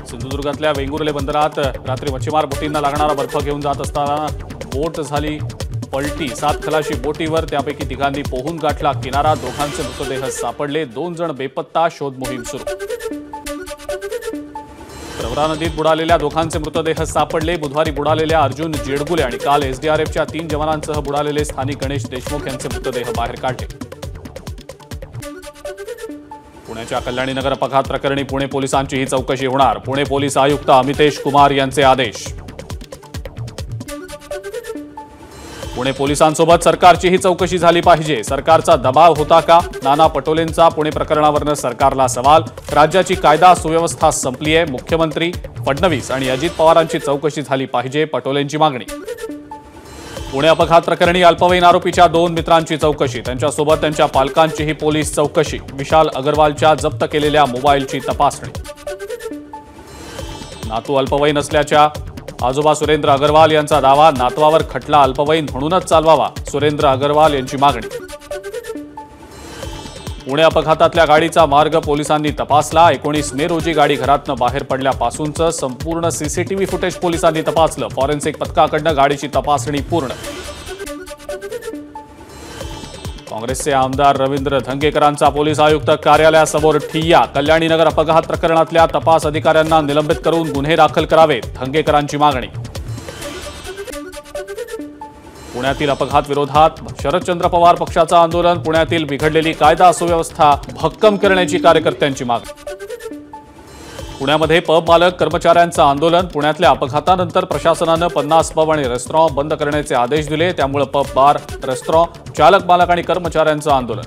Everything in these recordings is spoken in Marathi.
सिंधुदुर्गातल्या वेंगुर्ले बंदरात रात्री मच्छीमार बोटींना लागणारा बर्फ घेऊन जात असताना बोट झाली पलटी। 7 खलाशी बोटीवर, त्यापैकी 3 पोहून गाठला किनारा। दोघांचे मृतदेह सापडले, 2 जण बेपत्ता, शोध मोहीम सुरू। प्रवरा नदीत बुडालेल्या दोघांचे मृतदेह सापडले। बुधवारी बुडालेल्या अर्जुन जेडगुले आणि काल एसडीआरएफच्या 3 जवानांसह बुडालेले स्थानिक गणेश देशमुख यांचे मृतदेह बाहेर काढले। पुण्याच्या कल्याणीनगर अपघात प्रकरणी पुणे पोलिसांचीही चौकशी होणार। पुणे पोलीस आयुक्त अमितेश कुमार यांचे आदेश। पुणे पोलिसांसोबत सरकारचीही चौकशी झाली पाहिजे। सरकारचा दबाव होता का? नाना पटोलेंचा पुणे प्रकरणावरून सरकारला सवाल। राज्याची कायदा सुव्यवस्था संपली आहे। मुख्यमंत्री फडणवीस आणि अजित पवारांची चौकशी झाली पाहिजे, पटोलेंची मागणी। पुणे अपघात प्रकरणी अल्पवयीन आरोपीच्या 2 मित्रांची चौकशी, त्यांच्यासोबत त्यांच्या पालकांचीही पोलीस चौकशी। विशाल अग्रवालच्या जप्त केलेल्या मोबाईलची तपासणी। नातू अल्पवयीन असल्याच्या आजोबा सुरेंद्र अग्रवाल यांचा दावा। नातवावर खटला अल्पवयीन म्हणूनच चालवावा, सुरेंद्र अग्रवाल यांची मागणी। पुणे अपघातातल्या गाडीचा मार्ग पोलिसांनी तपासला। 19 मे रोजी गाडी घरातनं बाहेर पडल्यापासूनचं संपूर्ण सीसीटीव्ही फुटेज पोलिसांनी तपासलं। फॉरेन्सिक पथकाकडनं गाडीची तपासणी पूर्ण। काँग्रेसचे आमदार रवींद्र धंगेकरांचा पोलीस आयुक्त कार्यालयासमोर ठिय्या। कल्याणीनगर अपघात प्रकरणातल्या तपास अधिकाऱ्यांना निलंबित करून गुन्हे दाखल करावेत, धंगेकरांची मागणी। पुण्यातील अपघात विरोधात शरदचंद्र पवार पक्षाचं आंदोलन। पुण्यातील बिघडलेली कायदा सुव्यवस्था भक्कम करण्याची कार्यकर्त्यांची मागणी। पुण्यामध्ये पब मालक कर्मचाऱ्यांचं आंदोलन। पुण्यातल्या अपघातानंतर प्रशासनानं 50 पब आणि रेस्टॉरंट बंद करण्याचे आदेश दिले, त्यामुळे पब, बार, रेस्टॉरंट चालक, मालक आणि कर्मचाऱ्यांचं आंदोलन।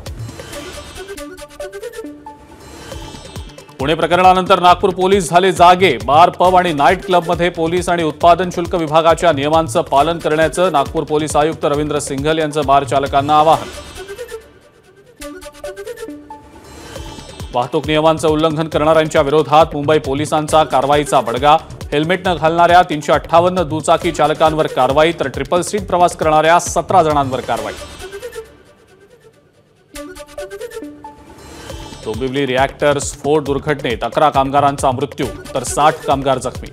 पुणे प्रकरणानंतर नागपूर पोलीस झाले जागे। बार, पब आणि नाईट क्लबमध्ये पोलीस आणि उत्पादन शुल्क विभागाच्या नियमांचं पालन करण्याचं नागपूर पोलीस आयुक्त रवींद्र सिंघल यांचं बार चालकांना आवाहन। वाहतूक नियमांचं उल्लंघन करणाऱ्यांच्या विरोधात मुंबई पोलिसांचा कारवाईचा बडगा। हेल्मेट न घालणाऱ्या 358 दुचाकी चालकांवर कारवाई, तर ट्रिपल सीट प्रवास करणाऱ्या 17 जणांवर कारवाई। डोंबिवली रिअॅक्टर स्फोट दुर्घटनेत 11 कामगारांचा मृत्यू, तर 60 कामगार जखमी।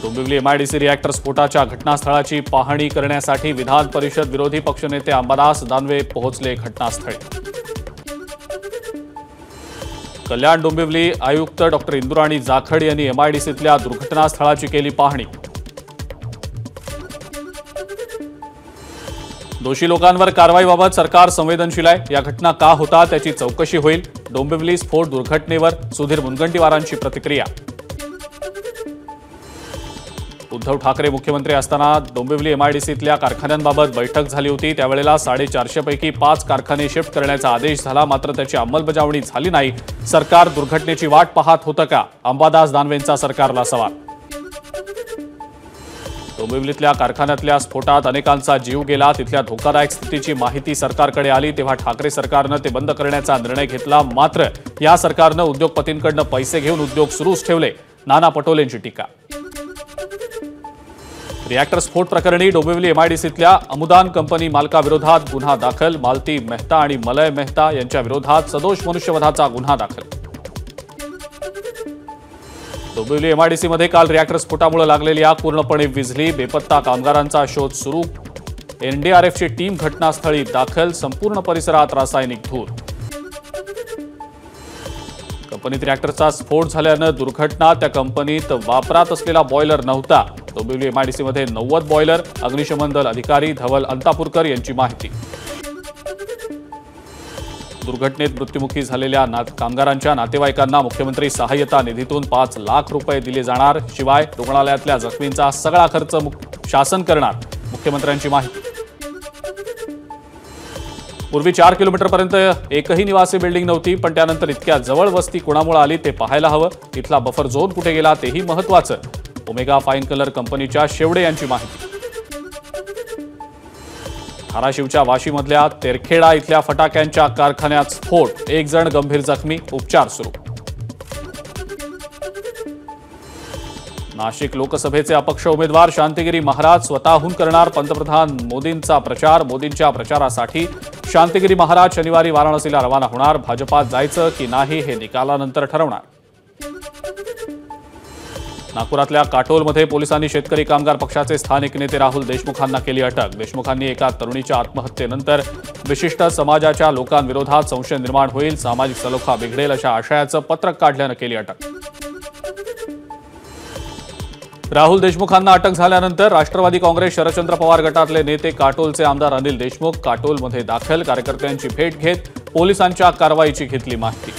डोंबिवली एमआयडीसी रिअॅक्टर स्फोटाच्या घटनास्थळाची पाहणी करण्यासाठी विधान परिषद विरोधी पक्षनेते अंबादास दानवे पोहोचले घटनास्थळी। कल्याण डोंबिवली आयुक्त डॉक्टर इंदुराणी जाखड यांनी एमआयडीसीतल्या दुर्घटनास्थळाची केली पाहणी। दोषी लोकांवर कारवाईबाबत सरकार संवेदनशील आहे। या घटना का होतात त्याची चौकशी होईल। डोंबिवली स्फोट दुर्घटनेवर सुधीर मुनगंटीवारांची प्रतिक्रिया। उद्धव ठाकरे मुख्यमंत्री असताना डोंबिवली एमआयडीसीतल्या कारखान्यांबाबत बैठक झाली होती। त्यावेळेला 450 पैकी 5 कारखाने शिफ्ट करण्याचा आदेश झाला, मात्र त्याची अंमलबजावणी झाली नाही। सरकार दुर्घटनेची वाट पाहत होतं का? अंबादास दानवेंचा सरकारला सवाल। डोंबिवलीतल्या कारखान्यातल्या स्फोटात अनेकांचा जीव गेला। तिथल्या धोकादायक स्थितीची माहिती सरकारकडे आली, तेव्हा ठाकरे सरकारनं ते बंद करण्याचा निर्णय घेतला। मात्र या सरकारनं उद्योगपतींकडनं पैसे घेऊन उद्योग सुरूच ठेवले, नाना पटोलेंची टीका। रिअॅक्टर स्फोट प्रकरणी डोंबिवली एमआयडीसीतल्या अमुदान कंपनी मालकाविरोधात गुन्हा दाखल। मालती मेहता आणि मलय मेहता यांच्या विरोधात सदोष मनुष्यवधाचा गुन्हा दाखल। डोंबिवली एमआयडीसीमध्ये काल रिअॅक्टर स्फोटामुळे लागलेली आग पूर्णपणे विझली। बेपत्ता कामगारांचा शोध सुरू। एनडीआरएफची टीम घटनास्थळी दाखल। संपूर्ण परिसरात रासायनिक धूर। कंपनीत रिअॅक्टरचा स्फोट झाल्यानं दुर्घटना। त्या कंपनीत वापरात असलेला बॉयलर नव्हता। डोंबिवली एमआयडीसीमध्ये 90 बॉयलर। अग्निशमन दल अधिकारी धवल अंतापूरकर यांची माहिती। दुर्घटनेत मृत्युमुखी झालेल्या कामगारांच्या नातेवाईकांना मुख्यमंत्री सहाय्यता निधीतून 5 लाख रुपये दिले जाणार। शिवाय रुग्णालयातल्या जखमींचा सगळा खर्च शासन करणार, मुख्यमंत्र्यांची माहिती। पूर्वी 4 किलोमीटरपर्यंत एकही निवासी बिल्डिंग नव्हती, पण त्यानंतर इतक्या जवळ वस्ती कोणामुळे आली ते पाहायला हवं। इथला बफर झोन कुठे गेला तेही महत्त्वाचं, ओमेगा फाईन कलर कंपनीच्या शेवडे यांची माहिती। धाराशिवच्या वाशीमधल्या तेरखेडा इथल्या फटाक्यांच्या कारखान्यात स्फोट, 1 जण गंभीर जखमी, उपचार सुरू। नाशिक लोकसभेचे अपक्ष उमेदवार शांतिगिरी महाराज स्वतःहून करणार पंतप्रधान मोदींचा प्रचार. मोदींच्या प्रचारासाठी शांतिगिरी महाराज शनिवारी वाराणसीला रवाना होणार. भाजपात जायचं की नाही हे निकालानंतर ठरवणार. नागपुरातल्या काटोलमध्ये पोलिसांनी शेतकरी कामगार पक्षाचे स्थानिक नेते राहुल देशमुखांना केली अटक. देशमुखांनी एका तरुणीच्या आत्महत्येनंतर विशिष्ट समाजाच्या लोकांविरोधात संशय निर्माण होईल, सामाजिक सलोखा बिघडेल अशा आशयाचं पत्रक काढल्यानं केली अटक. राहुल देशमुखांना अटक झाल्यानंतर राष्ट्रवादी काँग्रेस शरदचंद्र पवार गटातले नेते काटोलचे आमदार अनिल देशमुख काटोलमध्ये दाखल. कार्यकर्त्यांची भेट घेत पोलिसांच्या कारवाईची घेतली माहिती.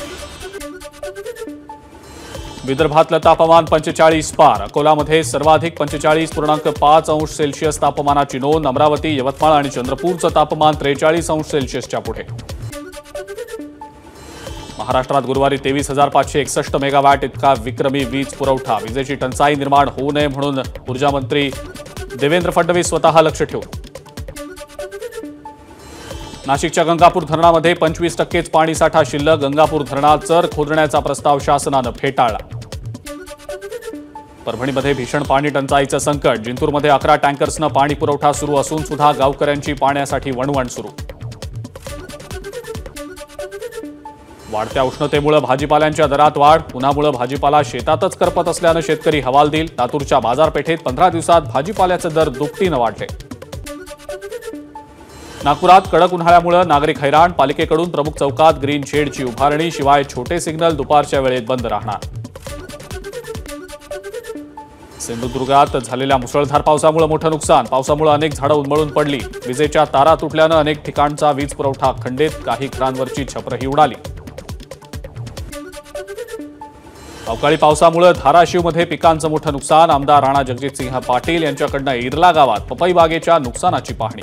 विदर्भातलं तापमान 45 पार. अकोलामध्ये सर्वाधिक 45.5 अंश सेल्सिअस तापमानाची नोंद. अमरावती, यवतमाळ आणि चंद्रपूरचं तापमान 43 अंश सेल्सिअसच्या पुढे. महाराष्ट्रात गुरुवारी 23,561 मेगावॅट इतका विक्रमी वीज पुरवठा. विजेची टंचाई निर्माण होऊ नये म्हणून ऊर्जामंत्री देवेंद्र फडणवीस स्वतः लक्ष ठेवून. नाशिकच्या गंगापूर धरणामध्ये 25%च पाणीसाठा शिल्लक. गंगापूर धरणात चर खोदण्याचा प्रस्ताव शासनानं फेटाळला. परभणीमध्ये भीषण पाणी टंचाईचं संकट. जिंतूरमध्ये 11 टँकर्सनं पाणी पुरवठा सुरू असून सुद्धा गावकऱ्यांची पाण्यासाठी वणवण सुरू. वाढत्या उष्णतेमुळे भाजीपाल्यांच्या दरात वाढ. उन्हामुळे भाजीपाला शेतातच करपत असल्यानं शेतकरी हवालदिल. लातूरच्या बाजारपेठेत 15 दिवसात भाजीपाल्याचे दर दुपटीनं वाढले. नागपुरात कडक उन्हाळ्यामुळे नागरिक हैराण. पालिकेकडून प्रमुख चौकात ग्रीन शेडची उभारणी. शिवाय छोटे सिग्नल दुपारच्या वेळेत बंद राहणार. सिंधुदुर्गात झालेल्या मुसळधार पावसामुळे मोठं नुकसान. पावसामुळे अनेक झाडं उन्मळून पडली. विजेच्या तारा तुटल्यानं अनेक ठिकाणचा वीज पुरवठा खंडित. काही घरांवरची छपरही उडाली. अवकाळी पावसामुळे धाराशिवमध्ये पिकांचं मोठं नुकसान. आमदार राणा जगजितसिंह पाटील यांच्याकडनं इरला गावात पपई बागेच्या नुकसानाची पाहणी.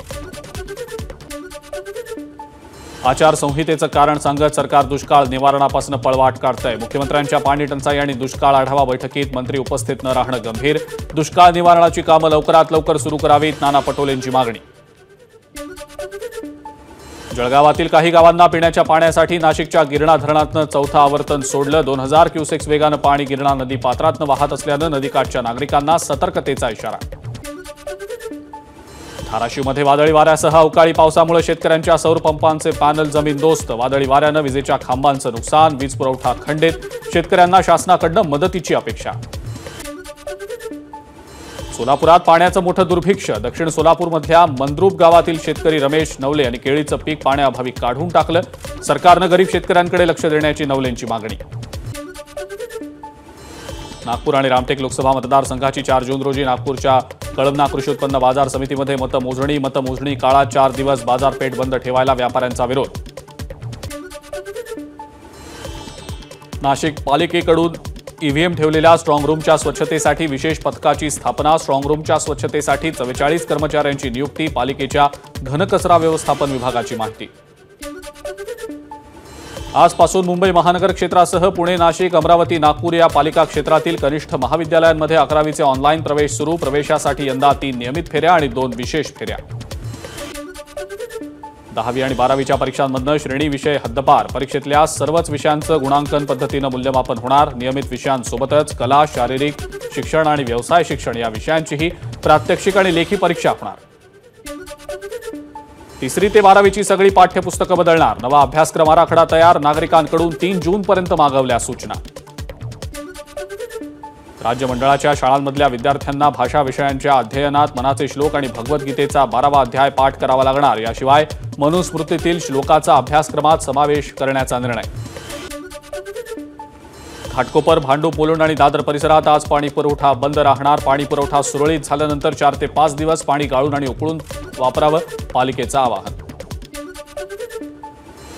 आचारसंहितेचं कारण सांगत सरकार दुष्काळ निवारणापासून पळवाट काढतंय. मुख्यमंत्र्यांच्या पाणी टंचाई आणि दुष्काळ आढावा बैठकीत मंत्री उपस्थित न राहणं गंभीर. दुष्काळ निवारणाची कामं लवकरात लवकर सुरू करावीत, नाना पटोलेंची मागणी. जळगावातील काही गावांना पिण्याच्या पाण्यासाठी नाशिकच्या गिरणा धरणातनं चौथं आवर्तन सोडलं. 2000 क्युसेक्स वेगानं पाणी गिरणा नदी पात्रातनं वाहत असल्यानं नदीकाठच्या नागरिकांना सतर्कतेचा इशारा. धाराशिवमध्ये वादळी वाऱ्यासह अवकाळी पावसामुळे शेतकऱ्यांच्या सौर पंपांचे पॅनल जमीनदोस्त. वादळी वाऱ्यानं विजेच्या खांबांचं नुकसान. वीज पुरवठा खंडित. शेतकऱ्यांना शासनाकडनं मदतीची अपेक्षा. सोलापुरात पाण्याचं मोठं दुर्भिक्ष. दक्षिण सोलापूरमधल्या मंद्रुप गावातील शेतकरी रमेश नवले यांनी केळीचं पीक पाण्याअभावी काढून टाकलं. सरकारनं गरीब शेतकऱ्यांकडे लक्ष देण्याची नवलेंची मागणी. नागपूर आणि रामटेक लोकसभा मतदारसंघाची 4 जून रोजी नागपूरच्या कळमना कृषी उत्पन्न बाजार समितीमध्ये मतमोजणी काळात 4 दिवस बाजारपेठ बंद ठेवायला व्यापाऱ्यांचा विरोध. नाशिक पालिकेकडून ईव्हीएम ठेवलेल्या स्ट्रॉंग रूमच्या स्वच्छतेसाठी विशेष पथकाची स्थापना. स्ट्रॉंग रूमच्या स्वच्छतेसाठी 44 कर्मचाऱ्यांची नियुक्ती. पालिकेच्या घनकचरा व्यवस्थापन विभागाची माहिती. आजपासून मुंबई महानगर क्षेत्रासह पुणे, नाशिक, अमरावती, नागपूर या पालिका क्षेत्रातील कनिष्ठ महाविद्यालयांमध्ये 11वीचे ऑनलाईन प्रवेश सुरू. प्रवेशासाठी यंदा 3 नियमित फेऱ्या आणि 2 विशेष फेऱ्या. 10वी आणि 12वीच्या परीक्षांमधनं श्रेणी विषय हद्दपार. परीक्षेतल्या सर्वच विषयांचं गुणांकन पद्धतीनं मूल्यमापन होणार. नियमित विषयांसोबतच कला, शारीरिक शिक्षण आणि व्यवसाय शिक्षण या विषयांचीही प्रात्यक्षिक आणि लेखी परीक्षा होणार. 3री ते 12वीची सगळी पाठ्यपुस्तकं बदलणार. नवा अभ्यासक्रम आराखडा तयार. नागरिकांकडून 3 जूनपर्यंत मागवल्या सूचना. राज्य मंडळाच्या शाळांमधल्या विद्यार्थ्यांना भाषा विषयांच्या अध्ययनात मनाचे श्लोक आणि भगवद्गीतेचा 12वा अध्याय पाठ करावा लागणार. याशिवाय मनुस्मृतीतील श्लोकाचा अभ्यासक्रमात समावेश करण्याचा निर्णय. घाटकोपर, भांडूप, मुलुंड आणि दादर परिसरात आज पाणी पुरवठा बंद राहणार. पाणी पुरवठा सुरळीत झाल्यानंतर 4 ते 5 दिवस पाणी गाळून आणि उकळून वापरावं, पालिकेचं आवाहन.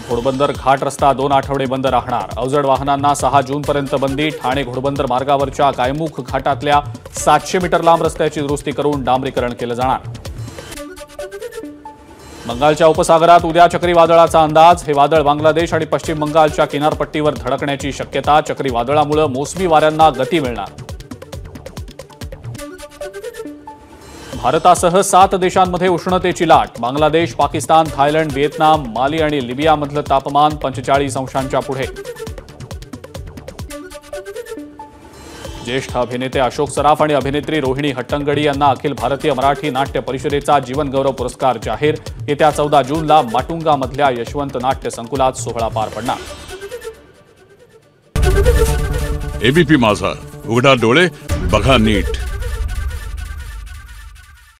घोडबंदर घाट रस्ता 2 आठवडे बंद राहणार. अवजड वाहनांना 6 जूनपर्यंत बंदी. ठाणे घोडबंदर मार्गावरच्या गायमुख घाटातल्या 700 मीटर लांब रस्त्याची दुरुस्ती करून डांबरीकरण केलं जाणार. बंगालच्या उपसागरात उद्या चक्रीवादळाचा अंदाज. हे वादळ बांगलादेश आणि पश्चिम बंगालच्या किनारपट्टीवर धडकण्याची शक्यता. चक्रीवादळामुळे मोसमी वाऱ्यांना गती मिळणार. भारतासह 7 देशांमध्ये उष्णतेची लाट. बांगलादेश, पाकिस्तान, थायलंड, व्हिएतनाम, माली आणि लिबियामधलं तापमान 45 अंशांच्या पुढे. ज्येष्ठ अभिनेते अशोक सराफ आणि अभिनेत्री रोहिणी हट्टंगडी यांना अखिल भारतीय मराठी नाट्य परिषदेचा जीवनगौरव पुरस्कार जाहीर. येत्या 14 जूनला माटुंगामधल्या यशवंत नाट्य संकुलात सोहळा पार पडणार. एबीपी माझा, उघडा डोळे बघा नीट.